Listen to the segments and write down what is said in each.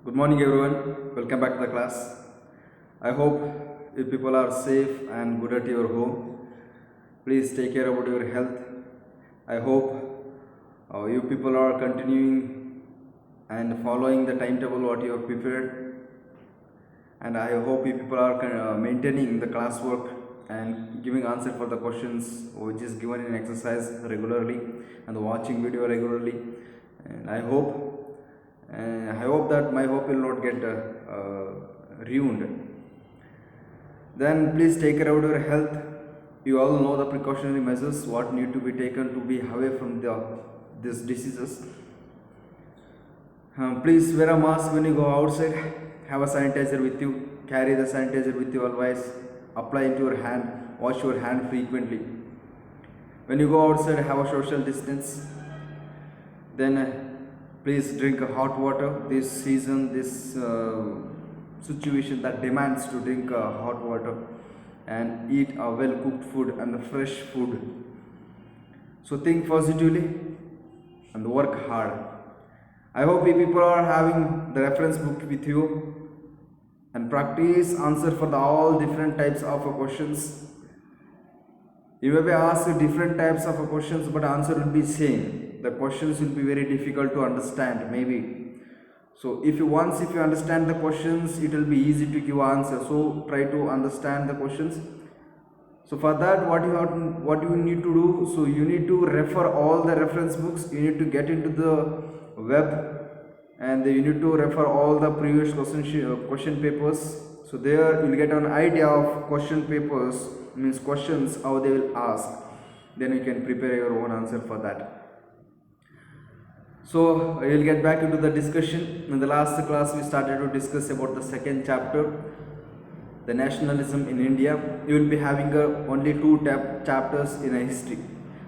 Good morning, everyone. Welcome back to the class. I hope you people are safe and good at your home. Please take care about your health. I hope you people are continuing and following the timetable what you have prepared, and I hope you people are maintaining the classwork and giving answer for the questions which is given in exercise regularly and watching video regularly. And I hope that my hope will not get ruined. Then please take care of your health. You all know the precautionary measures what need to be taken to be away from these diseases. Please wear a mask when you go outside. Have a sanitizer with you. Carry the sanitizer with you always. Apply it to your hand. Wash your hand frequently. When you go outside, have a social distance. Then please drink hot water. This season, this situation that demands to drink hot water and eat a well cooked food and the fresh food. So think positively and work hard. I hope you people are having the reference book with you and practice answer for all different types of questions. You may be asked different types of questions, but answer will be same. The questions will be very difficult to understand, maybe. So if you understand the questions, it will be easy to give answer. So try to understand the questions. So for that, what you need to do? So you need to refer all the reference books. You need to get into the web, and you need to refer all the previous question papers. So there you will get an idea of question papers, means questions how they will ask. Then you can prepare your own answer for that. So I will get back into the discussion. In the last class we started to discuss about the second chapter, the nationalism in India. You will be having only two chapters in a history.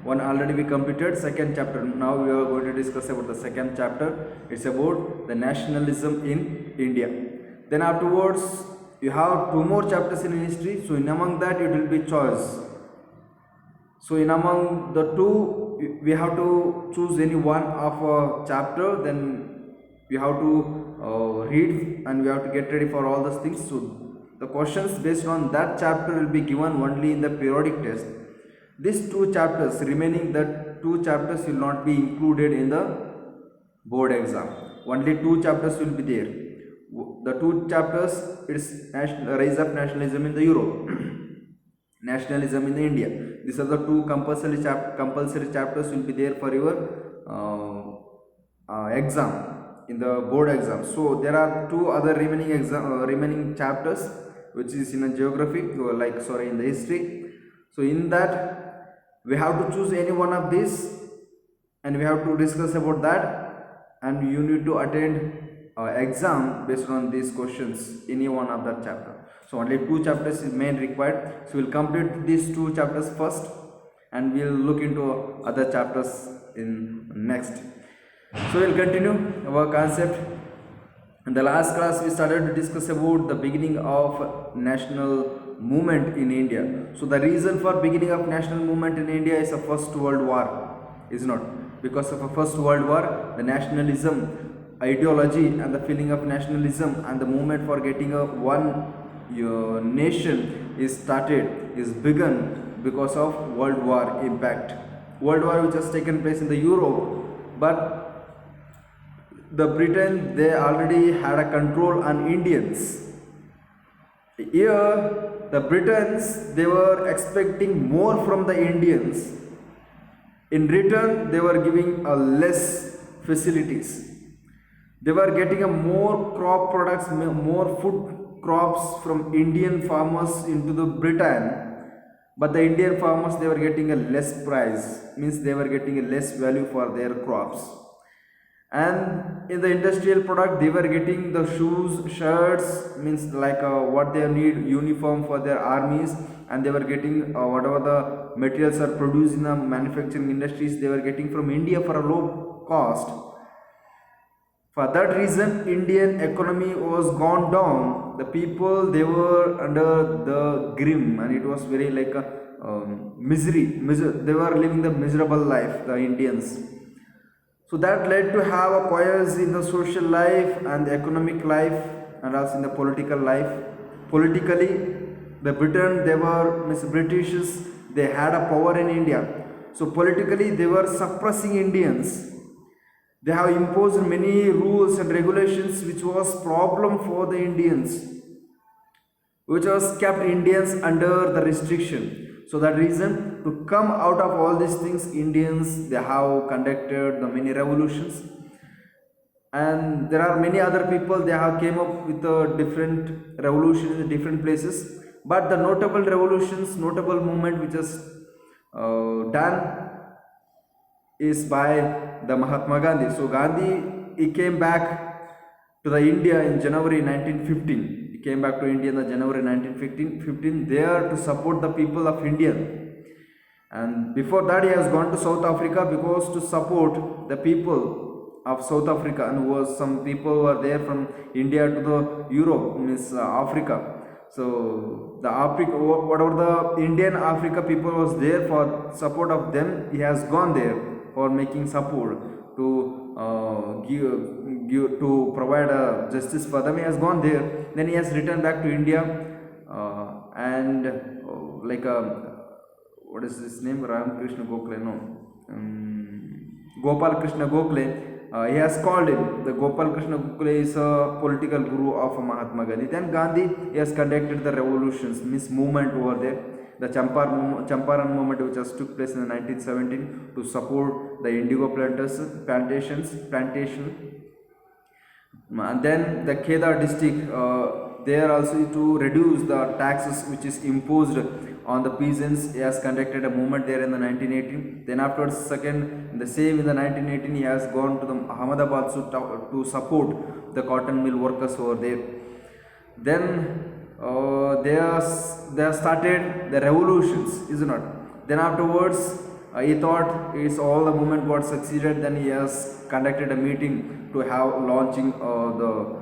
One already we completed, second chapter. Now we are going to discuss about the second chapter. It's about the nationalism in India. Then afterwards you have two more chapters in history. So in among that it will be choice. So in among the two, we have to choose any one of a chapter. Then we have to read and we have to get ready for all those things. So the questions based on that chapter will be given only in the periodic test. These two chapters, remaining that two chapters will not be included in the board exam. Only two chapters will be there. The two chapters is rise of nationalism in the Europe, nationalism in India. These are the two compulsory chapters will be there for your exam in the board exam. So there are two other remaining chapters, which is in a geography, in the history. So in that we have to choose any one of these and we have to discuss about that, and you need to attend exam based on these questions, any one of that chapter. So only two chapters is main required. So we'll complete these two chapters first and we'll look into other chapters in next. So we'll continue our concept. In the last class we started to discuss about the beginning of national movement in India. So the reason for beginning of national movement in India is the First World War, is not? Because of a First World War, the nationalism ideology and the feeling of nationalism and the movement for getting a one nation is begun because of World War impact. World War which has taken place in the Europe, but the Britain, they already had a control on Indians. Here the Britons, they were expecting more from the Indians. In return, they were giving a less facilities. They were getting a more crop products, more food crops from Indian farmers into the Britain, but the Indian farmers, they were getting a less price, means they were getting a less value for their crops. And in the industrial product, they were getting the shoes, shirts, means what they need, uniform for their armies, and they were getting whatever the materials are produced in the manufacturing industries, they were getting from India for a low cost. For that reason, Indian economy was gone down. The people, they were under the grim, and it was very like a misery. They were living the miserable life, the Indians. So that led to have a chaos in the social life and the economic life and also in the political life. Politically, the Britain, they were Miss Britishes, they had a power in India. So politically, they were suppressing Indians. They have imposed many rules and regulations which was problem for the Indians, which was kept Indians under the restriction. So that reason to come out of all these things, Indians they have conducted the many revolutions, and there are many other people they have came up with different revolutions in different places. But the notable revolutions, notable movement which is done is by the Mahatma Gandhi. So Gandhi he came back to the India in January 1915. He came back to India in the January 1915 there to support the people of India. And before that, he has gone to South Africa because to support the people of South Africa, and was some people were there from India to the Europe, means Africa. So the Africa, whatever the Indian Africa people was there for support of them, he has gone there for making support to give to provide justice for them. He has gone there. Then he has returned back to India, and like what is his name? Ramakrishna Gokhale, no, Gopal Krishna Gokhale. He has called him. The Gopal Krishna Gokhale is a political guru of Mahatma Gandhi. Then Gandhi he has conducted the revolutions, means movement over there. The Champaran movement, which has took place in the 1917 to support the indigo plantations. And then the Kedar district, there also to reduce the taxes which is imposed on the peasants. He has conducted a movement there in the 1918. Then afterwards, second, the same in the 1918, he has gone to the Ahmedabad to support the cotton mill workers over there. Then they have started the revolutions, is it not? Then afterwards, he thought it's all the movement got succeeded. Then he has conducted a meeting to have launching the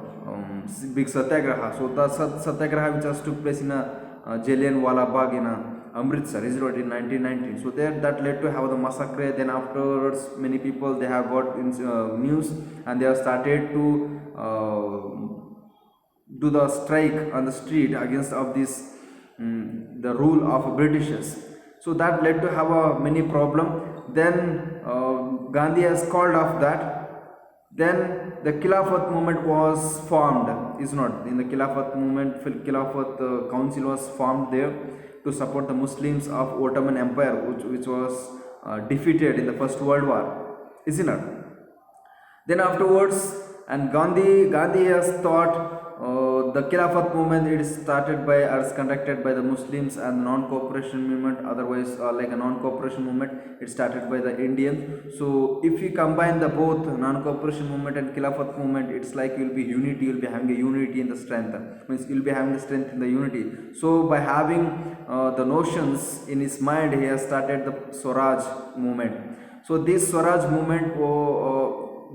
big satyagraha. So the satyagraha which has took place in Jallianwala Bagh in Amritsar, is it not, in 1919. So there that led to have the massacre. Then afterwards, many people they have got in, news, and they have started to do the strike on the street against of this the rule of Britishers. So that led to have many problem. Then Gandhi has called off that. Then the Khilafat movement was formed, is not, in the Khilafat movement, Khilafat council was formed there to support the Muslims of Ottoman Empire, which was defeated in the First World War, is it not? Then afterwards, and Gandhi has thought the Khilafat movement, it is started by or is conducted by the Muslims, and non-cooperation movement, otherwise like a non-cooperation movement, it started by the Indians. So if you combine the both non-cooperation movement and Khilafat movement, it's like you'll be unity, you'll be having a unity in the strength, means you'll be having the strength in the unity. So by having the notions in his mind, he has started the Swaraj movement. So this Swaraj movement,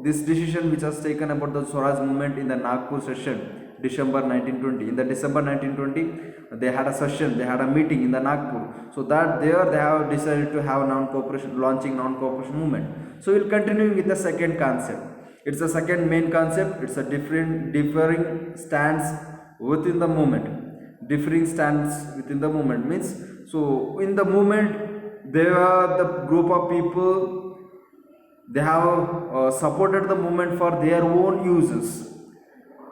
this decision which was taken about the Swaraj movement in the Nagpur session, December 1920. In the December 1920, they had a session, they had a meeting in the Nagpur. So that there they have decided to have non-cooperation, launching non-cooperation movement. So we'll continue with the second concept. It's the second main concept. It's a differing stance within the movement. Differing stance within the movement means, so in the movement, there are the group of people, they have supported the movement for their own uses,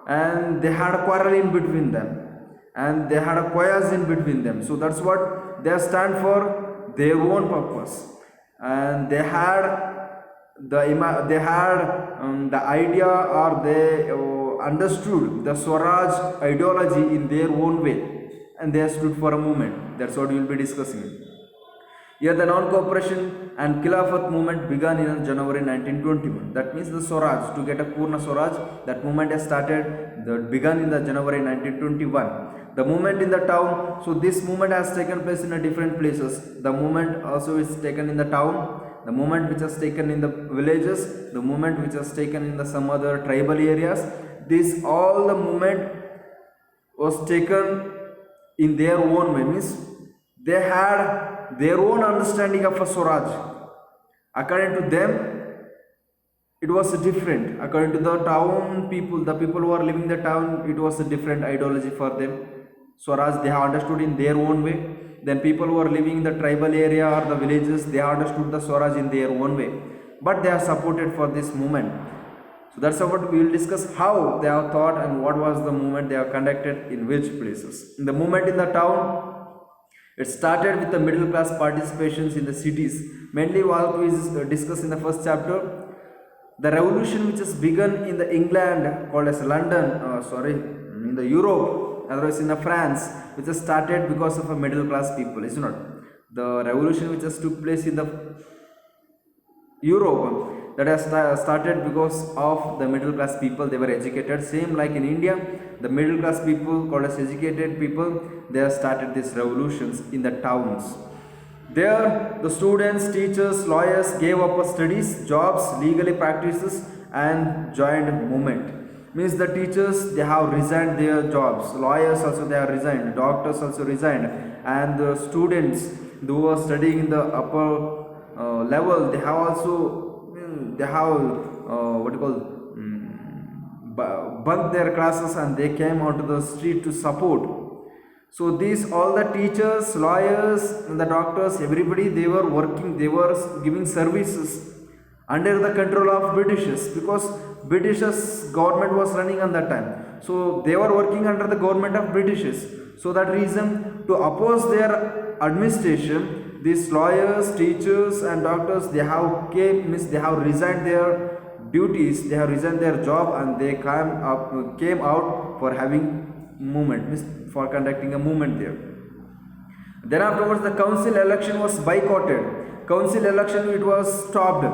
and they had a quarrel in between them, and they had a chaos in between them. So that's what they stand for, their own purpose, and they had the idea, or they understood the Swaraj ideology in their own way, and they stood for a movement. That's what we will be discussing. Here the non-cooperation and Khilafat movement began in January 1921. That means the Swaraj, to get a Purna Swaraj, that movement has started, that began in the January 1921. The movement in the town, so this movement has taken place in different places. The movement also is taken in the town, the movement which has taken in the villages, the movement which has taken in the some other tribal areas. This all the movement was taken in their own way, means they had their own understanding of a Swaraj. According to them, it was different according to the town people, the people who are living the town. It was a different ideology for them. Swaraj they have understood in their own way. Then people who are living in the tribal area or the villages, they have understood the Swaraj in their own way, but they are supported for this movement. So that's what we will discuss, how they have thought and what was the movement they have conducted in which places. In the movement in the town, it started with the middle class participations in the cities. Mainly what we discussed in the first chapter, the revolution which has begun in the England called as London, in the Europe, otherwise in the France, which has started because of a middle class people, is not. The revolution which has took place in the Europe, that has started because of the middle class people, they were educated. Same like in India, the middle class people called as educated people, they have started these revolutions in the towns. There, the students, teachers, lawyers gave up studies, jobs, legally practices, and joined movement. Means the teachers, they have resigned their jobs, lawyers also they have resigned, doctors also resigned, and the students who were studying in the upper level, they have also they have what you call bunked their classes and they came onto the street to support. So these all the teachers, lawyers, and the doctors, everybody, they were working, they were giving services under the control of Britishers, because Britishers government was running on that time. So they were working under the government of Britishers. So that reason, to oppose their administration, these lawyers, teachers, and doctors, they have they have resigned their duties, they have resigned their job, and they came out for having movement, means for conducting a movement there. Then afterwards, the council election was boycotted. Council election, it was stopped,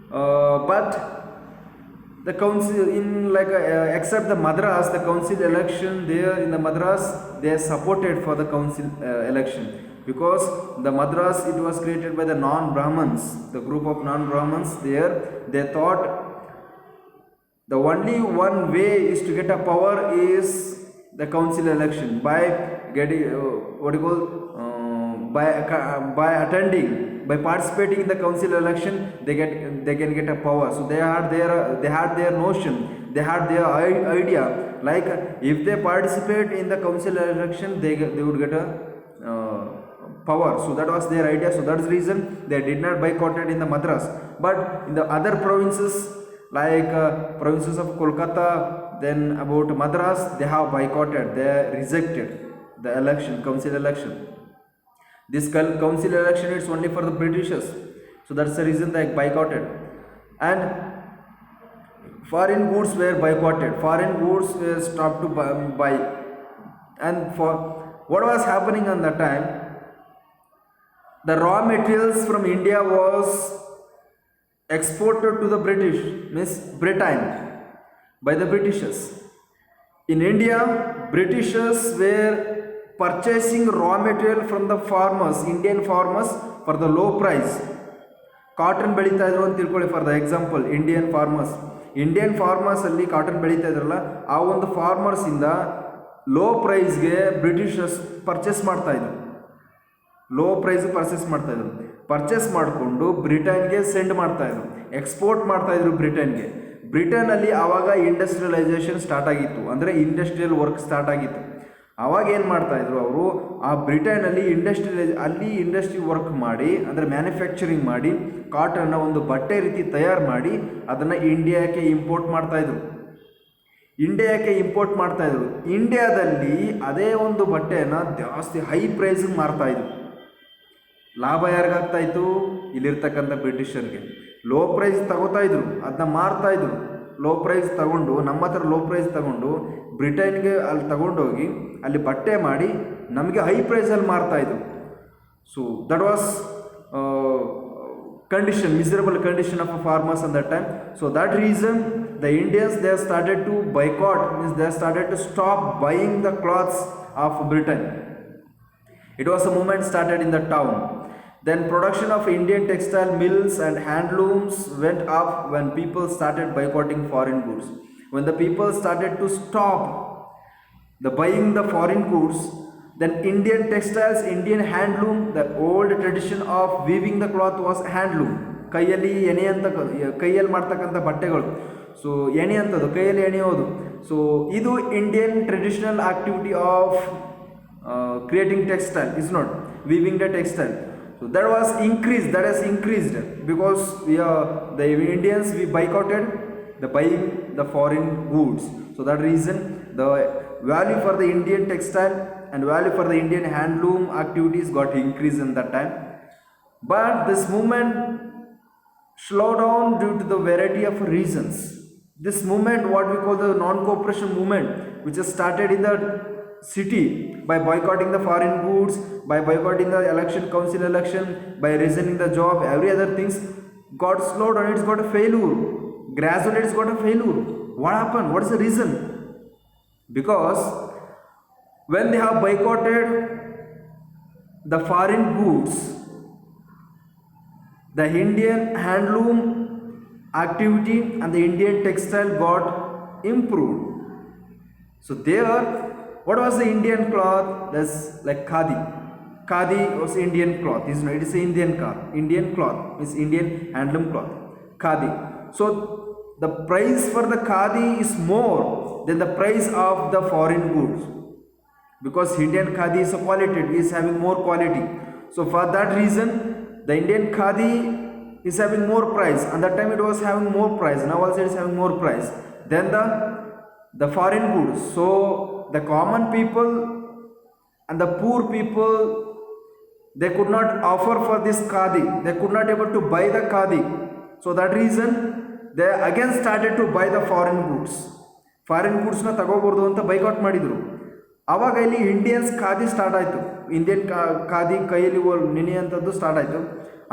but the council in except the Madras, the council election there in the Madras, they are supported for the council election, because the Madras, it was created by the non-Brahmins, the group of non-Brahmins there. They thought the only one way is to get a power is the council election, by getting by attending, by participating in the council election, they can get a power. So they had their notion, they had their idea, like if they participate in the council election, they would get a power. So that was their idea. So that's the reason they did not boycott it in the Madras. But in the other provinces, like provinces of Kolkata, then about Madras, they have boycotted, they rejected the election, council election. This council election is only for the Britishers, so that's the reason they boycotted. And foreign goods were boycotted, foreign goods were stopped to buy. And for what was happening on that time, the raw materials from India was exported to the British, means Britain, by the Britishers. In India, Britishers were purchasing raw material from the farmers, Indian farmers, for the low price. Cotton ಬೆಳೀತಾ ಇದ್ರು ಅಂತ ತಿಳ್ಕೊಳ್ಳಿ, for the example Indian farmers ಅಲ್ಲಿ cotton ಬೆಳೀತಾ ಇದ್ರಲ್ಲ, ಆ ಒಂದು ಫಾರ್ಮರ್ಸಿಂದ low ಪ್ರೈಸ್ಗೆ Britishers purchase ಮಾಡ್ತಾ ಇದ್ರು, ಪರ್ಚೇಸ್ ಮಾಡಿಕೊಂಡು ಬ್ರಿಟನ್ಗೆ ಸೆಂಡ್ ಮಾಡ್ತಾಯಿದ್ರು, ಎಕ್ಸ್ಪೋರ್ಟ್ ಮಾಡ್ತಾಯಿದ್ರು ಬ್ರಿಟನ್ಗೆ. ಬ್ರಿಟನಲ್ಲಿ ಆವಾಗ ಇಂಡಸ್ಟ್ರಿಯಲೈಸೇಷನ್ ಸ್ಟಾರ್ಟ್ ಆಗಿತ್ತು, ಅಂದರೆ ಇಂಡಸ್ಟ್ರಿಯಲ್ ವರ್ಕ್ ಸ್ಟಾರ್ಟ್ ಆಗಿತ್ತು. ಆವಾಗ ಏನು ಮಾಡ್ತಾಯಿದ್ರು ಅವರು, ಆ ಬ್ರಿಟನಲ್ಲಿ ಇಂಡಸ್ಟ್ರಿ ವರ್ಕ್ ಮಾಡಿ, ಅಂದರೆ ಮ್ಯಾನುಫ್ಯಾಕ್ಚರಿಂಗ್ ಮಾಡಿ, ಕಾಟನ್ನ ಒಂದು ಬಟ್ಟೆ ರೀತಿ ತಯಾರು ಮಾಡಿ ಅದನ್ನು ಇಂಡಿಯಾಕ್ಕೆ ಇಂಪೋರ್ಟ್ ಮಾಡ್ತಾಯಿದ್ರು. ಇಂಡಿಯಾದಲ್ಲಿ ಅದೇ ಒಂದು ಬಟ್ಟೆಯನ್ನು ಜಾಸ್ತಿ ಹೈ ಪ್ರೈಸ್ಗೆ ಮಾರ್ತಾಯಿದ್ರು. ಲಾಭ ಯಾರಿಗಾಗ್ತಾಯಿತ್ತು? ಇಲ್ಲಿರ್ತಕ್ಕಂಥ ಬ್ರಿಟಿಷರ್ಗೆ. ಲೋ ಪ್ರೈಸ್ ತಗೋತಾಯಿದ್ರು, ಅದನ್ನ ಮಾರ್ತಾಯಿದ್ರು. ಲೋ ಪ್ರೈಸ್ ತಗೊಂಡು, ನಮ್ಮ ಹತ್ರ ಲೋ ಪ್ರೈಸ್ ತಗೊಂಡು ಬ್ರಿಟನ್ಗೆ ಅಲ್ಲಿ ತಗೊಂಡೋಗಿ ಅಲ್ಲಿ ಬಟ್ಟೆ ಮಾಡಿ ನಮಗೆ ಹೈ ಪ್ರೈಸಲ್ಲಿ ಮಾರ್ತಾಯಿದ್ರು. So that was condition, miserable condition of farmers at that time. So that reason the Indians, they have started to boycott, means they have started to stop buying the clothes of Britain. It was a movement started in the town. Then production of Indian textile mills and handlooms went up when people started boycotting foreign goods. When the people started to stop the buying the foreign goods, then Indian textiles, Indian handloom, the old tradition of weaving the cloth was handloom. ಕೈಯಲ್ಲಿ ಕೈಯಲ್ಲಿ ಮಾಡ್ತಕ್ಕಂಥ ಬಟ್ಟೆಗಳು. So ಎಣೆಯಂಥದ್ದು, ಕೈಯಲ್ಲಿ ಎಣೆಯೋದು. So ಇದು Indian traditional activity of creating textile, is not weaving the textile. So that has increased because the Indians, we boycotted the buying the foreign goods. So that reason the value for the Indian textile and value for the Indian handloom activities got increased in that time. But this movement slowed down due to the variety of reasons. This movement, what we call the non-cooperation movement, which has started in the city by boycotting the foreign goods, by boycotting the council election, by resigning the job, every other things got slowed down. It's got a failure. Gradually it's got a failure. What happened? What is the reason? Because when they have boycotted the foreign goods, the Indian handloom activity and the Indian textile got improved. So there, what was the Indian cloth? That's like khadi. Khadi was Indian cloth. It is Indian cloth. Indian cloth is Indian handloom cloth. Khadi. So the price for the khadi is more than the price of the foreign goods, because Indian khadi is a quality, it is having more quality. So for that reason, the Indian khadi is having more price, and that time it was having more price. Now also it is having more price than the foreign goods. So the common people and the poor people, they could not offer for this khadi. They could not able to buy the khadi. So that reason they again started to buy the foreign goods. Foreign goods na ತಗೋಬಾರ್ದು ಅಂತ boycott ಮಾಡಿದರು. ಆವಾಗ ಇಲ್ಲಿ Indians khadi start ಆಯಿತು. Indian khadi ಕೈಯಲ್ಲಿ ನೆನೆಯುವಂಥದ್ದು start ಆಯಿತು.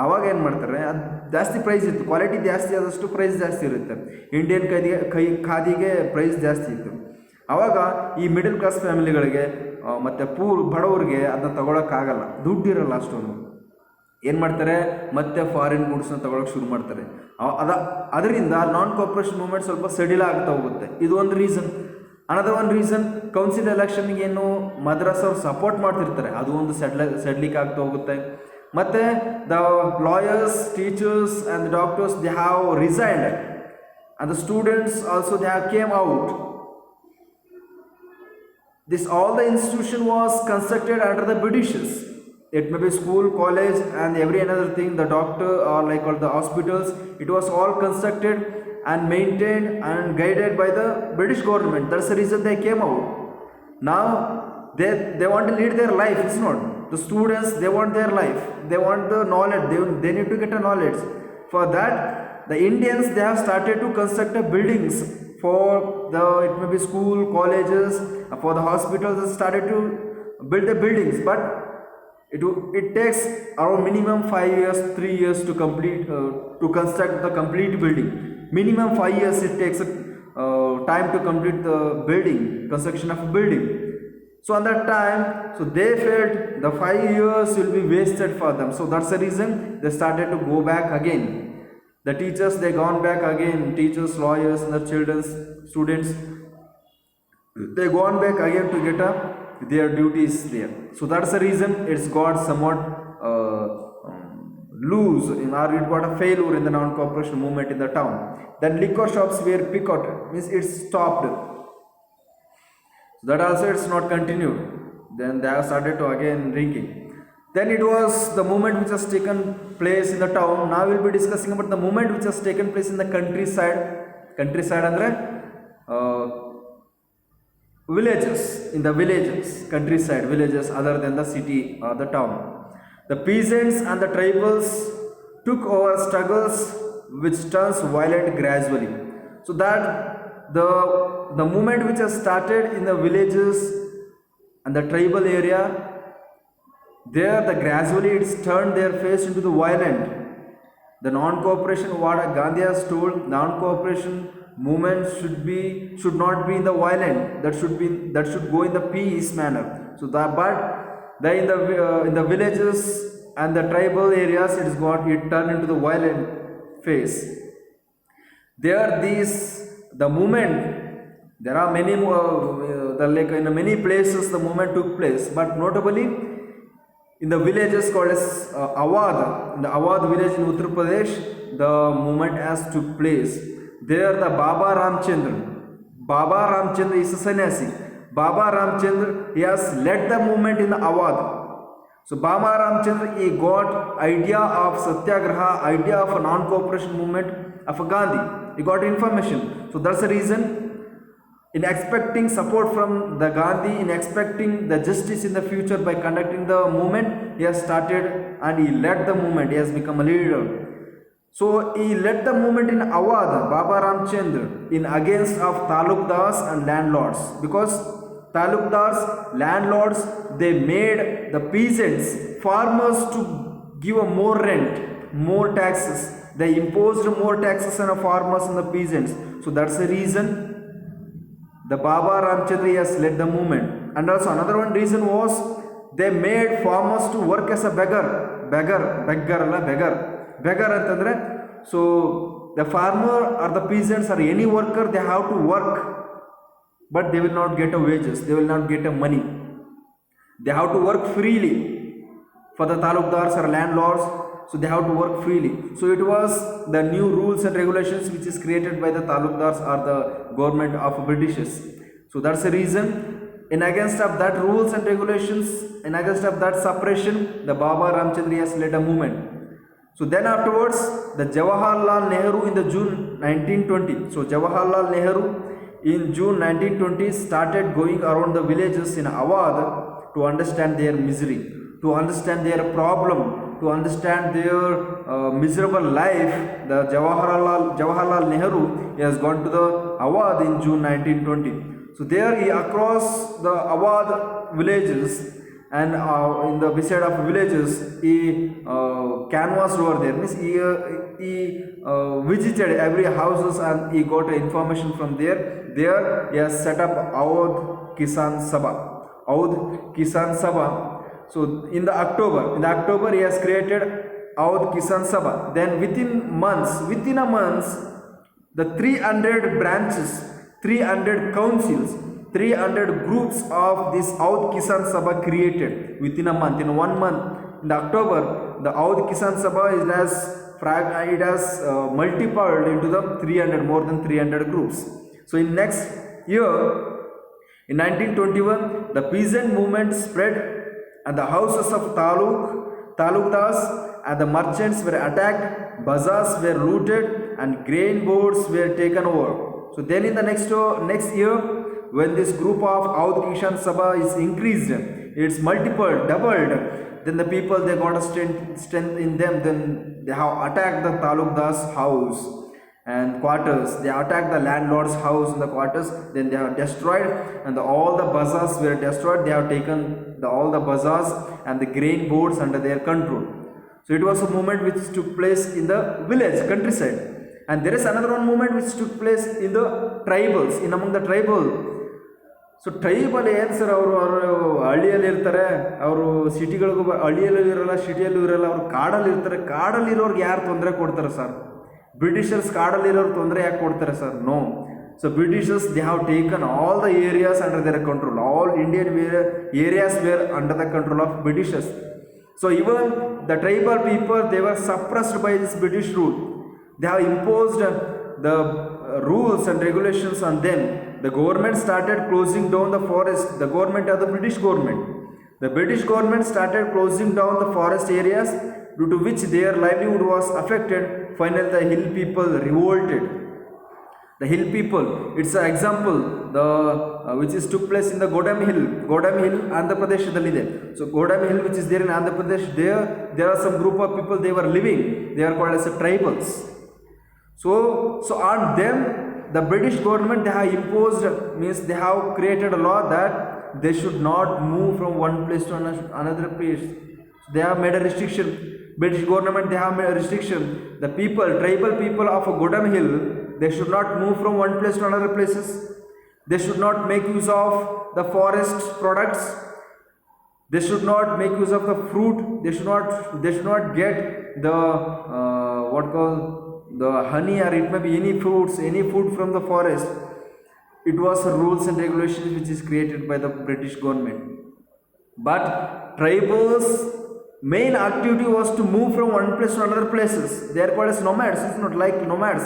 ಆವಾಗ ಏನು ಮಾಡ್ತಾರೆ, ಅದು ಜಾಸ್ತಿ ಪ್ರೈಸ್ ಇತ್ತು, ಕ್ವಾಲಿಟಿ ಜಾಸ್ತಿ ಆದಷ್ಟು ಪ್ರೈಸ್ ಜಾಸ್ತಿ ಇರುತ್ತೆ. ಇಂಡಿಯನ್ ಖಾದಿಗೆ ಪ್ರೈಸ್ ಜಾಸ್ತಿ ಇತ್ತು. ಆವಾಗ ಈ ಮಿಡಲ್ ಕ್ಲಾಸ್ ಫ್ಯಾಮಿಲಿಗಳಿಗೆ ಮತ್ತು ಬಡವ್ರಿಗೆ ಅದನ್ನ ತಗೊಳಕ್ಕಾಗಲ್ಲ, ದುಡ್ಡಿರಲ್ಲ ಅಷ್ಟೊಂದು. ಏನು ಮಾಡ್ತಾರೆ, ಮತ್ತೆ ಫಾರಿನ್ ಗೂಡ್ಸ್ನ ತಗೊಳಕ್ಕೆ ಶುರು ಮಾಡ್ತಾರೆ. ಅದರಿಂದ ನಾನ್ ಕೋಆಪರೇಷನ್ ಮೂವ್ಮೆಂಟ್ ಸ್ವಲ್ಪ ಸಡಿಲ ಆಗ್ತಾ ಹೋಗುತ್ತೆ. ಇದು ಒಂದು reason. Another one reason, council ಎಲೆಕ್ಷನ್ಗೆ ಏನು ಮದ್ರಾಸ್ ಅವ್ರು ಸಪೋರ್ಟ್ ಮಾಡ್ತಿರ್ತಾರೆ, ಅದು ಒಂದು ಸಡ್ಲಿಕ್ಕೆ ಆಗ್ತಾ ಹೋಗುತ್ತೆ. ಮತ್ತು the lawyers, teachers and doctors, they have resigned, and the students also they have came out. This all the institution was constructed under the Britishers. It may be school, college and every another thing, the doctor or like all the hospitals, it was all constructed and maintained and guided by the British government. That's the reason they came out. Now they want to lead their life. It's not the students, they want their life, they want the knowledge, they need to get a knowledge. For that, the Indians, they have started to construct buildings for it may be school, colleges, for the hospitals. They started to build the buildings, but it takes around minimum 5 years, 3 years to complete to construct the complete building. Minimum 5 years it takes time to complete the building, construction of a building. So on that time, so they felt the 5 years will be wasted for them. So that's the reason they started to go back again. The teachers, they gone back again. Teachers, lawyers, and the children's students, they gone back again to get up their duties there. So that's the reason it's got somewhat loose, or it got a failure in the non-cooperation movement in the town. Then liquor shops were picketted, means it stopped. So that also it's not continued. Then they have started to again drinking. Then it was the movement which has taken place in the town. Now we'll be discussing about the movement which has taken place in the countryside. Countryside andre villages, in the villages, countryside villages other than the city or the town. The peasants and the tribals took over struggles which turns violent gradually. So that the movement which has started in the villages and the tribal area, there the gradually it's turned their face into the violent. The non-cooperation, what Gandhi has told, non-cooperation movement should not be in the violent, that should go in the peace manner. So in the villages and the tribal areas, it turned into the violent phase. There the movement, there are many in many places the movement took place, but notably in the villages called as Awadh, in the Awadh village in Uttar Pradesh, the movement has took place. There the Baba Ramchandra is a sannyasi. Baba Ramchandra, he has led the movement in Awadh. So Baba Ramchandra, he got idea of Satyagraha, idea of a non-cooperation movement of Gandhi. He got information. So that's the reason, in expecting support from the Gandhi, in expecting the justice in the future by conducting the movement, he has started and he led the movement. He has become a leader. So he led the movement in Awadh, Baba Ramchandra, in against of Talukdars and landlords, because Talukdars, landlords, they made the peasants, farmers to give a more rent, more taxes. They imposed more taxes on the farmers and the peasants. So that's the reason the Baba Ramchandra has led the movement. And also another one reason was they made farmers to work as a beggar ಅಂತಂದ್ರೆ, so the farmer or the peasants or any worker, they have to work, but they will not get a wages, they will not get a money. They have to work freely. For the talukdars or landlords, so they have to work freely. So it was the new rules and regulations which is created by the talukdars or the government of Britishers. So that's the reason, in against of that rules and regulations, in against of that suppression, the Baba Ramchandra has led a movement. So then afterwards, the Jawaharlal Nehru in the June 1920. So Jawaharlal Nehru in June 1920 started going around the villages in Awadh to understand their misery, to understand their problem, to understand their miserable life. The Jawaharlal Nehru, he has gone to the Awadh in June 1920. So there he across the Awadh villages, and in the beside of villages he canvassed over there, means he visited every houses and he got information from there. There he has set up Awadh Kisan Sabha. So in October he has created Awadh Kisan Sabha. Then within a month, the 300 branches, 300 councils, 300 groups of this Awadh Kisan Sabha created within a month. In 1 month, in October, the Awadh Kisan Sabha it has multiplied into the more than 300 groups. So in next year, in 1921, the peasant movement spread and the houses of talukdars and the merchants were attacked, bazaars were looted and grain boards were taken over. So then in the next year, when this group of Awadh Kisan Sabha is increased, it's multiplied, doubled, then the people, they got a strength in them, then they have attacked the talukdar's house and quarters, they attacked the landlord's house and the quarters, then they have destroyed, and all the bazaars were destroyed. They have taken all the bazaars and the grain boards under their control. So it was a movement which took place in the village, countryside. And there is another one movement which took place in the tribals, in among the tribal. So tribal ಏನು sir, ಅವರು ಹಳ್ಳಿಯಲ್ಲಿ ಇರ್ತಾರೆ, ಅವರು ಸಿಟಿಗಳಿಗೂ ಹಳ್ಳಿಯಲ್ಲೂ ಇರೋಲ್ಲ, ಸಿಟಿಯಲ್ಲೂ ಇರೋಲ್ಲ, ಅವರು ಕಾಡಲ್ಲಿ ಇರ್ತಾರೆ. ಕಾಡಲ್ಲಿರೋರ್ಗೆ ಯಾರು ತೊಂದರೆ ಕೊಡ್ತಾರೆ ಸರ್? ಬ್ರಿಟಿಷರ್ಸ್ ಕಾಡಲ್ಲಿರೋರು ತೊಂದರೆ ಯಾಕೆ ಕೊಡ್ತಾರೆ sir? No. So Britishers, they have taken all the areas under their control. All Indian areas were under the control of Britishers. So even the tribal people, they were suppressed by this British rule. They have imposed the rules and regulations on them. The government started closing down the forest. The government of the British government. The British government started closing down the forest areas, due to which their livelihood was affected. Finally, the hill people revolted. The hill people, it's an example, which is took place in the Godam Hill, Andhra Pradesh dalide. So Godam Hill, which is there in Andhra Pradesh, there are some group of people, they were living. They are called as tribals. So on them, the British government, they have imposed, means they have created a law that they should not move from one place to another place. They have made a restriction. British government, they have made a restriction. The people, tribal people of Godam Hill, they should not move from one place to another places. They should not make use of the forest products. They should not make use of the fruit. They should not get the the honey, or it may be any fruits, any food from the forest. It was rules and regulations which is created by the British government. But tribals, main activity was to move from one place to another places. They are called as nomads. It's not like nomads.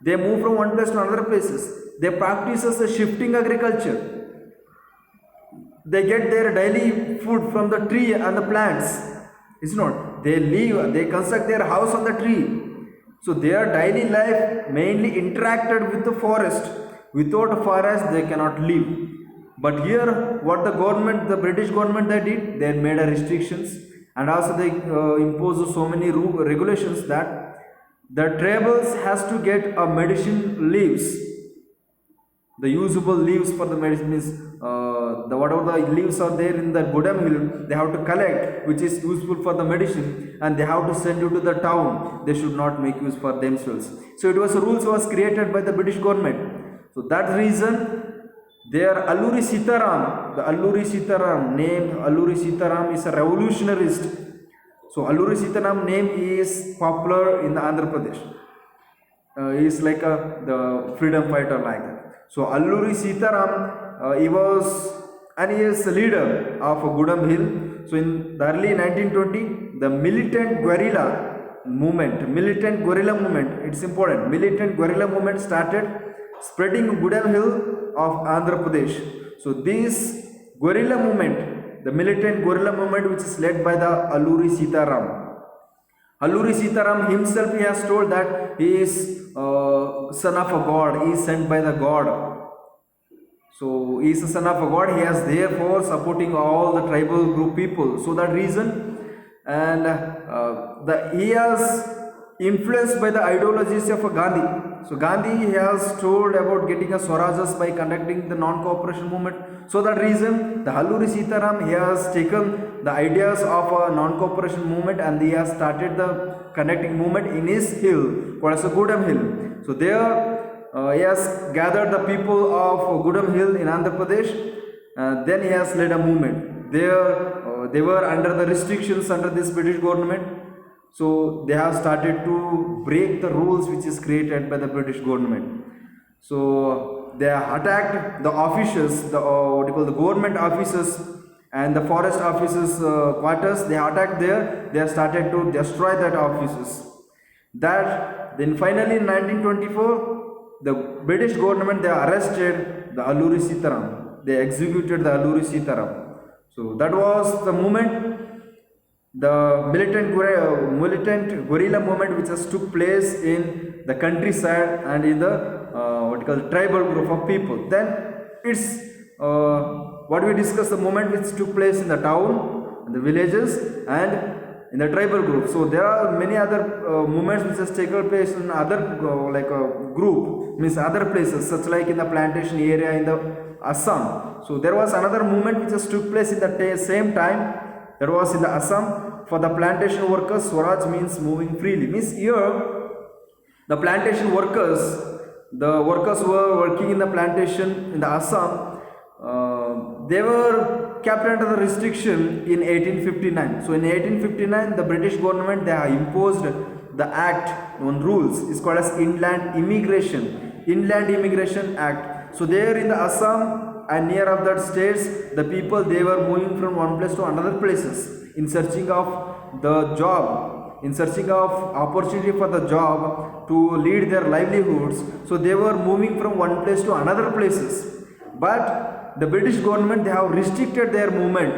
They move from one place to another places. They practice as a shifting agriculture. They get their daily food from the tree and the plants. It's not. They live, they construct their house on the tree. So their daily life mainly interacted with the forest. Without forest, they cannot live. But here, what the government, the British government, they did, they made a restrictions, and also they imposed so many regulations that the tribals has to get a medicine leaves. The usable leaves for the medicine means the whatever the leaves are there in the Godam hill, they have to collect, which is useful for the medicine, and they have to send it to the town. They should not make use for themselves. So it was rules was created by the British government. So that reason, their Alluri Sitaram, the Alluri Sitaram name, Alluri Sitaram is a revolutionarist. So Alluri Sitaram name is popular in the Andhra Pradesh. He is like the freedom fighter like that. So Alluri Sitaram, he was and he is the leader of Gudam Hill. So in the early 1920, the militant guerrilla movement, it's important. Militant guerrilla movement started spreading Gudam Hill of Andhra Pradesh. So this guerrilla movement, the militant guerrilla movement, which is led by the Alluri Sitaram. Alluri Sitaram himself, he has told that he is son of a god, he is sent by the god. So he is a son of a god, he is therefore supporting all the tribal group people. So that reason, and he has influenced by the ideologies of Gandhi. So Gandhi, he has told about getting a Swarajs by conducting the non-cooperation movement. So that reason, the Alluri Sitaram, he has taken the ideas of a non-cooperation movement and he has started the connecting movement in his hill called as a Gudam Hill. So there he has gathered the people of Gudam Hill in Andhra Pradesh. Then he has led a movement. There they were under the restrictions under this British government. So they have started to break the rules which is created by the British government. So they attacked the officers, the what you call the government officers and the forest officers quarters. They attacked there. They have started to destroy that offices. That then finally in 1924, the British government, they arrested the Alluri Sitaram. They executed the Alluri Sitaram. So that was the movement. The militant guerrilla movement which has took place in the countryside and in the what you call tribal group of people. Then it's what we discussed, the movement which took place in the town, in the villages and in the tribal group. So there are many other movements which has taken place in other like a group, means other places such like in the plantation area in the Assam. So there was another movement which has took place in the same time. There was in the Assam for the plantation workers. Swaraj means moving freely. Means here the plantation workers, the workers who were working in the plantation in the Assam, they were kept under the restriction in 1859. So in 1859, the British government, they have imposed the act on rules. It's called as Inland Immigration Act. So there in the Assam and near of that states, the people, they were moving from one place to another places in searching of the job, in searching of opportunity for the job to lead their livelihoods. So they were moving from one place to another places. But the British government, they have restricted their movement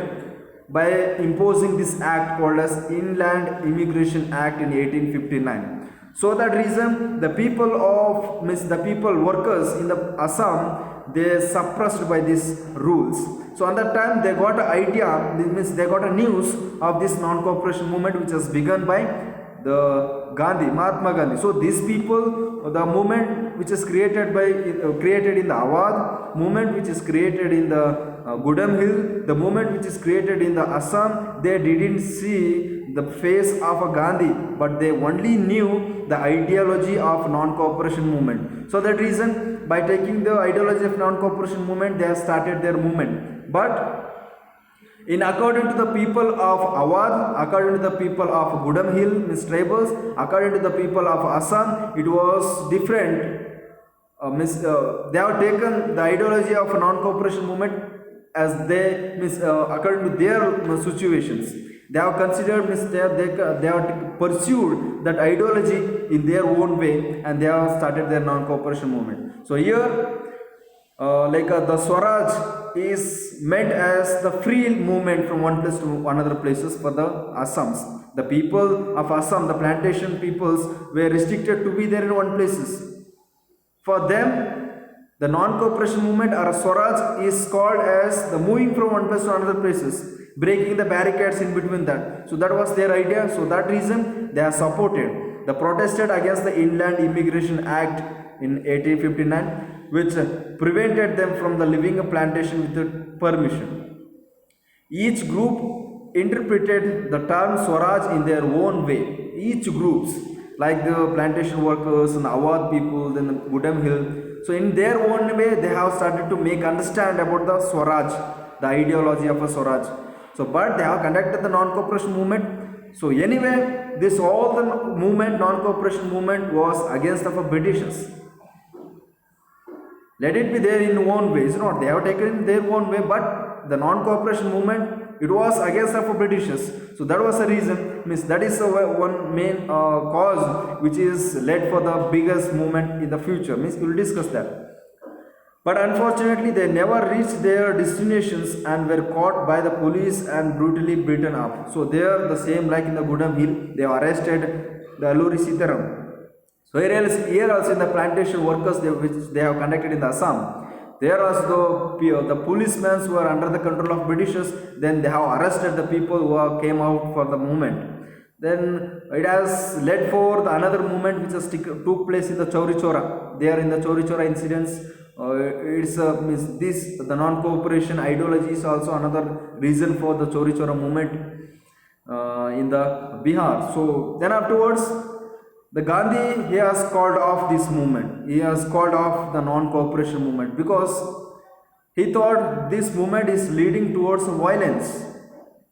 by imposing this act called as Inland Immigration Act in 1859. So that reason, the people of workers in the Assam, they suppressed by these rules. So on that time they got an idea, means they got a news of this non-cooperation movement which was begun by the Mahatma Gandhi. So these people, the movement which is created in the Awadh, movement which is created in the Gudam Hill, the movement which is created in the Assam, they didn't see the face of a Gandhi, but they only knew the ideology of non-cooperation movement. So that reason, by taking the ideology of non-cooperation movement, they have started their movement. But according to the people of Awadh, according to the people of Gudam Hill, means tribals, according to the people of Assam, it was different. They have taken the ideology of non-cooperation movement as they according to their situations. They have considered, means they have pursued that ideology in their own way, and they have started their non-cooperation movement. So here, the Swaraj is meant as the free movement from one place to another places for the Assams. The people of Assam, the plantation peoples, were restricted to be there in one places. For them, the non-cooperation movement or Swaraj is called as the moving from one place to another places, breaking the barricades in between that. So that was their idea. So that reason they are supported. They protested against the Inland Immigration Act in 1859, which prevented them from the living a plantation without permission. Each group interpreted the term Swaraj in their own way. Each groups, like the plantation workers and the Awadh people, then the Gudam Hill. So in their own way, they have started to make understand about the Swaraj, the ideology of a Swaraj. So, but they have conducted the non-cooperation movement. So anyway, this all the movement, non-cooperation movement, was against of a Britishers. Let it be there in own way. It's not. They have taken in their own way, but the non-cooperation movement, it was against of Britishers. So that was the reason. Means that is one main cause which is led for the biggest movement in the future. Means we will discuss that. But unfortunately, they never reached their destinations and were caught by the police and brutally beaten up. So there, the same like in the Gudam Hill, they arrested the Alluri Sitaram. So here also in the plantation workers which they have conducted in the Assam, there also the policemen who are under the control of Britishers, then they have arrested the people who came out for the movement. Then it has led for the another movement which has took place in the Chauri Chora. There in the Chauri Chora incidents, the non-cooperation ideology is also another reason for the Chauri Chora movement in the Bihar. So then afterwards, the Gandhi, he has called off this movement. He has called off the non-cooperation movement because he thought this movement is leading towards violence.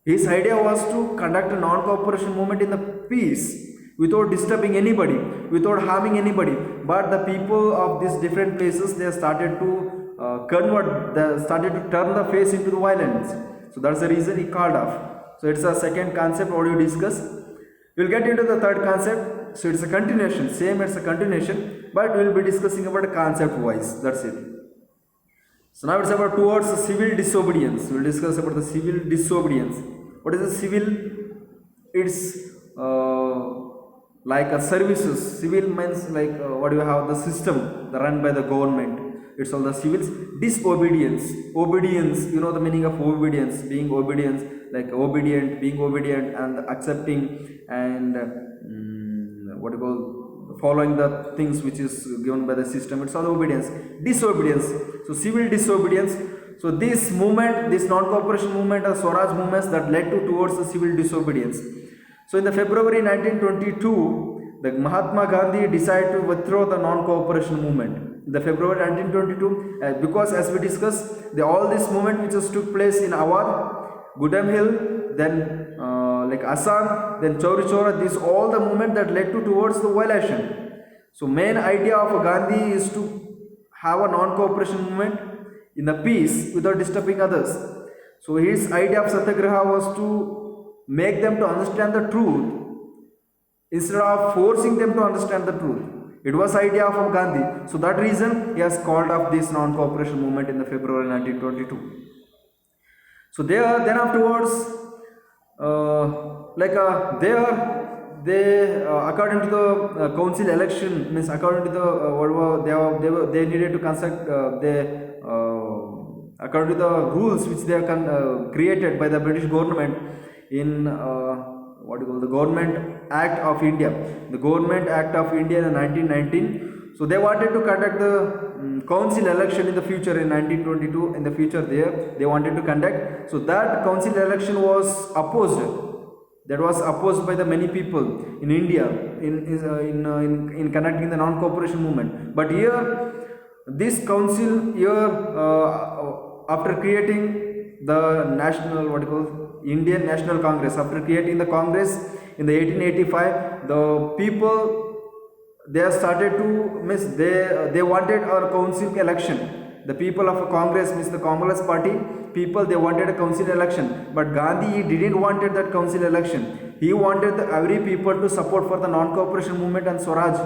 His idea was to conduct a non-cooperation movement in the peace, without disturbing anybody, without harming anybody. But the people of these different places, they started to started to turn the face into the violence. So that's the reason he called off. So it's a second concept what you discuss. We'll get into the third concept. So it's a continuation, same it's a continuation, but we'll be discussing about concept wise. That's it. So now it's about towards civil disobedience. We'll discuss about the civil disobedience. What is the civil? It's like a services. Civil means like what do you have, the system run by the government. It's all the civils. Disobedience, obedience. You know the meaning of obedience, being obedience, like obedient, being obedient, and accepting and what you call following the things which is given by the system. It's all obedience. Disobedience. So civil disobedience. So this movement, this non-cooperation movement or Swaraj movements that led towards the civil disobedience. So in the February 1922, the Mahatma Gandhi decided to withdraw the non-cooperation movement. In the February 1922, because as we discussed, all this movement which has took place in Awadh, Gudam Hill, then like Assam, then Chauri Chora, this all the movement that led towards the violation. So main idea of Gandhi is to have a non-cooperation movement in the peace without disturbing others. So his idea of Satyagraha was to make them to understand the truth instead of forcing them to understand the truth. It was idea of Gandhi. So that reason he has called off this non-cooperation movement in the February 1922. So there, then afterwards, according to the council election, means according to the they needed to conduct according to the rules which they have created by the British government in the Government Act of India. The Government Act of India in 1919. So they wanted to conduct the council election in the future in 1922. In the future, they wanted to conduct. So that council election was opposed. That was opposed by the many people in India in conducting the non-cooperation movement. But here, this council here, after creating the Indian National Congress, after creating the Congress in the 1885, the people, they started to they wanted a council election. The people of Congress, means the Congress party, people, they wanted a council election, but Gandhi, he didn't wanted that council election. He wanted every people to support for the non-cooperation movement and Swaraj.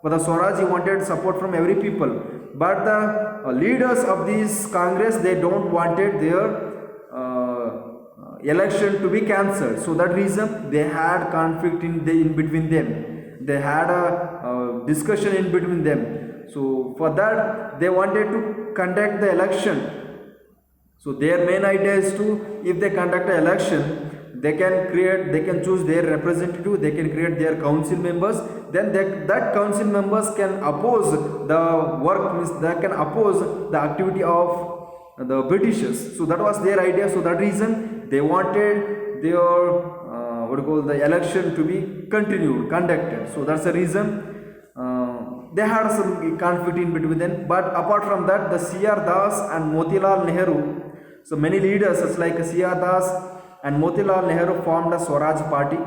For the Swaraj, he wanted support from every people. But the leaders of this Congress, they don't wanted their election to be cancelled. So that reason they had conflict in between them. They had a discussion in between them. So for that they wanted to conduct the election. So their main idea is to, if they conduct an election, they can choose their representative, they can create their council members, then that council members can oppose the work, means they can oppose the activity of the Britishers. So that was their idea. So that reason they wanted their the election to be conducted. So that's the reason they had some conflict in between them. But apart from that, the C.R. Das and Motilal Nehru, so many leaders such like C.R. Das and Motilal Nehru formed a Swaraj party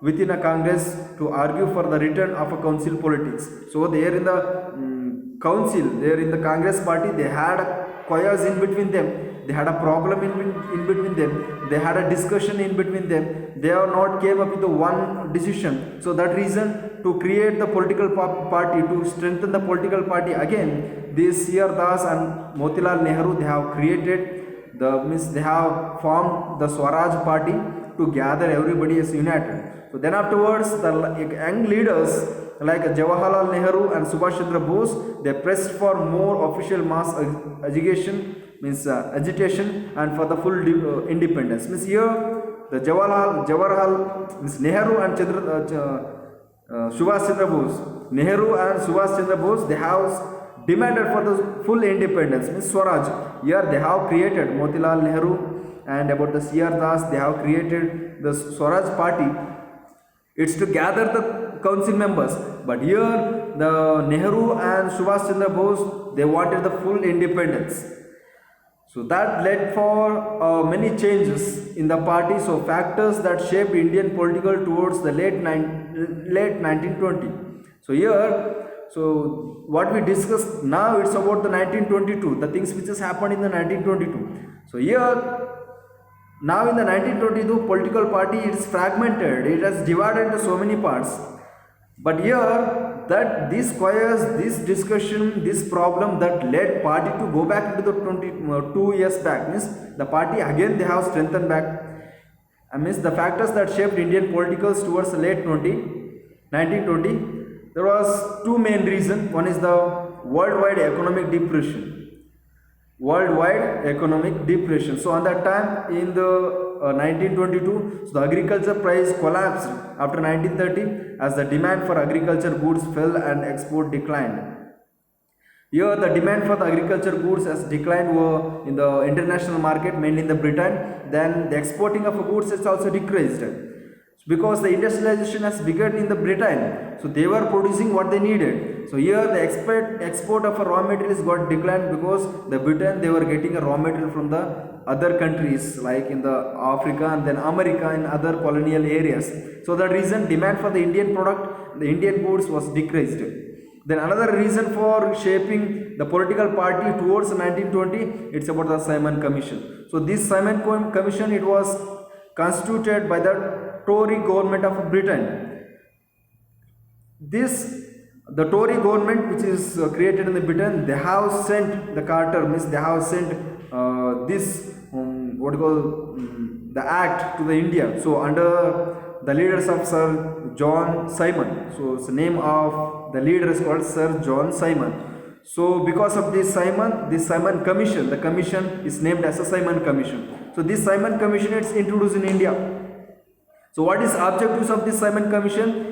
within a Congress to argue for the return of a council politics. So there in the council, there in the Congress party, they had a chaos in between them. They had a problem in between them. They had a discussion in between them. They are not came up with the one decision. So that reason, to create the political party, to strengthen the political party again, this C.R. Das and Motilal Nehru, they have created they have formed the Swaraj party to gather everybody as united. So then afterwards, the young leaders like Jawaharlal Nehru and Subhash Chandra Bose, they pressed for more official mass agitation, means agitation, and for the full independence. Means here the Jawaharlal means Nehru and Subhash Chandra Bose, Nehru and Subhash Chandra Bose, they have demanded for the full independence, means Swaraj. Here they have created Motilal Nehru, and about the C.R. Das, they have created the Swaraj party. It's to gather the council members. But here the Nehru and Subhash Chandra Bose, they wanted the full independence. So that led for many changes in the party. So factors that shaped Indian political towards the late 1920. So here, so what we discussed now, it's about the 1922, the things which has happened in the 1922. So here, now in the 1922 political party, it is fragmented, it has divided into so many parts. But here, that this squares, this discussion, this problem that led party to go back into the 2 years back, means the party again they have strengthened back. Means the factors that shaped Indian politicals towards the late 1920, there was two main reasons. One is the worldwide economic depression. Worldwide economic depression. So on that time in the 1922, so the agriculture price collapsed after 1930 as the demand for agriculture goods fell and export declined. Here the demand for the agriculture goods has declined in the international market, mainly in the Britain. Then the exporting of goods has also decreased, because the industrialization has begun in the Britain. So they were producing what they needed. So here the export of raw materials got declined, because the Britain, they were getting a raw material from the other countries like in the Africa and then America and other colonial areas. So the reason demand for the Indian product, the Indian goods was decreased. Then another reason for shaping the political party towards 1920, it's about the Simon Commission. So this Simon Commission, it was constituted by the Tory government of Britain. The Tory government, which is created in the Britain, they have sent the Carter, means they have sent the act to the India. So under the leaders of Sir John Simon, so the name of the leader is called Sir John Simon. So because of this Simon Commission, the commission is named as a Simon Commission. So this Simon Commission is introduced in India. So what is objectives of this Simon Commission?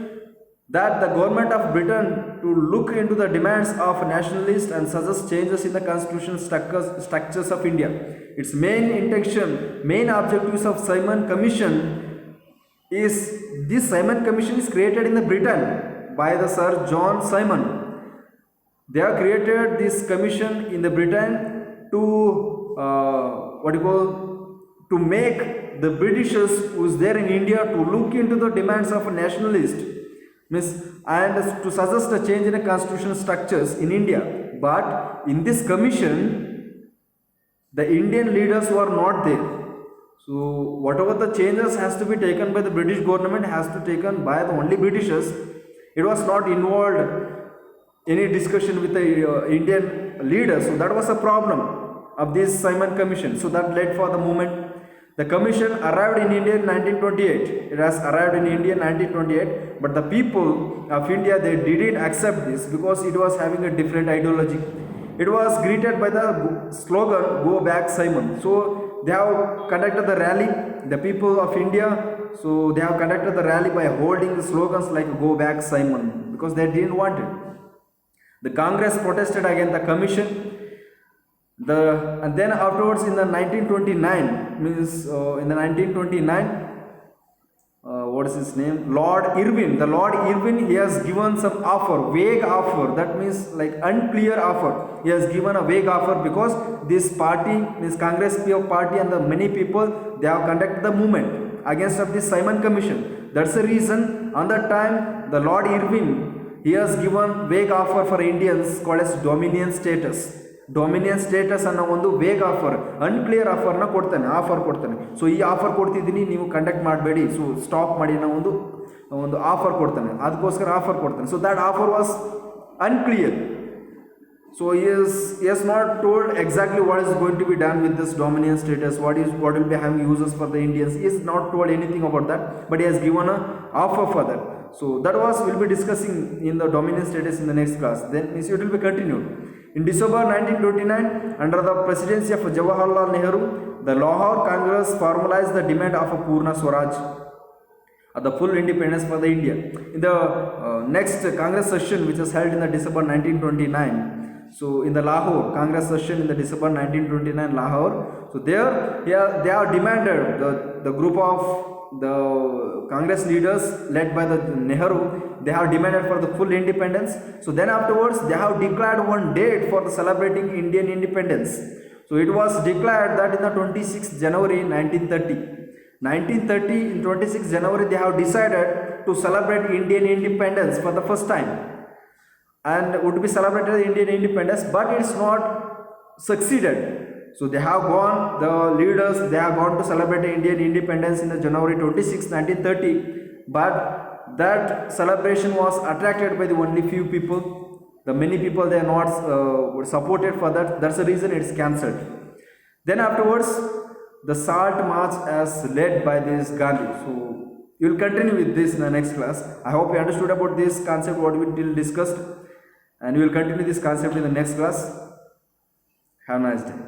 That the government of Britain to look into the demands of nationalists and suggest changes in the constitutional structures of India. Its main objectives of Simon Commission is, this Simon Commission is created in the Britain by the Sir John Simon. They have created this commission in the Britain to to make the Britishers who is there in India to look into the demands of a nationalist, and to suggest a change in the constitutional structures in India. But in this commission, The Indian leaders were not there. So whatever the changes has to be taken by the British government has to taken by the only Britishers. It was not involved any discussion with the Indian leaders. So that was a problem of this Simon Commission. So that led for the movement. The commission arrived in India in 1928. It has arrived in India in 1928, but the people of India, they didn't accept this because it was having a different ideology. It was greeted by the slogan, "Go back Simon." So they have conducted the rally, the people of India. So they have conducted the rally by holding the slogans like "Go back Simon" because they didn't want it. The Congress protested against the commission. And then afterwards in the 1929, in the 1929, what is his name? Lord Irwin. The Lord Irwin, he has given some offer, vague offer. That means like unclear offer. He has given a vague offer because this party, this Congress party, and the many people, they have conducted the movement against of this Simon Commission. That's the reason on that time the Lord Irwin, he has given vague offer for Indians called as Dominion status. Dominion status ಅನ್ನೋ ಒಂದು vague offer, unclear ಆಫರ್ನ ಕೊಡ್ತಾನೆ. So ಈ offer ಕೊಡ್ತಿದ್ದೀನಿ, ನೀವು conduct ಮಾಡಬೇಡಿ, so stop ಮಾಡಿ ಅನ್ನೋ ಒಂದು offer ಕೊಡ್ತಾನೆ. ಅದಕ್ಕೋಸ್ಕರ ಆಫರ್ ಕೊಡ್ತಾನೆ. So that offer was unclear. So he has not told exactly what is going to be done with this Dominion status, what will be having uses for the Indians. He has not told anything about that, but he has given an offer for that. So that we'll be discussing in the Dominion status in the next class. Then it will be continued. In December 1929, under the presidency of Jawaharlal Nehru, the Lahore Congress formalized the demand of a Purna Swaraj, the full independence for the India. In the next Congress session, which was held in the December 1929, so in the Lahore Congress session in the December 1929 Lahore, so there they have demanded, the group of the Congress leaders led by the Nehru, they have demanded for the full independence. So then afterwards they have declared one date for the celebrating Indian independence. So it was declared that in the 26th January 1930. 1930, in 26th January, they have decided to celebrate Indian independence for the first time, and would be celebrated Indian independence, but it's not succeeded. So they have gone, the leaders, they have gone to celebrate Indian independence in the January 26, 1930, but that celebration was attracted by the only few people. The many people, they are not supported for that. That's the reason it's cancelled. Then afterwards, the Salt March as led by this Gandhi. So you will continue with this in the next class. I hope you understood about this concept what we till discussed, and we will continue this concept in the next class. Have a nice day.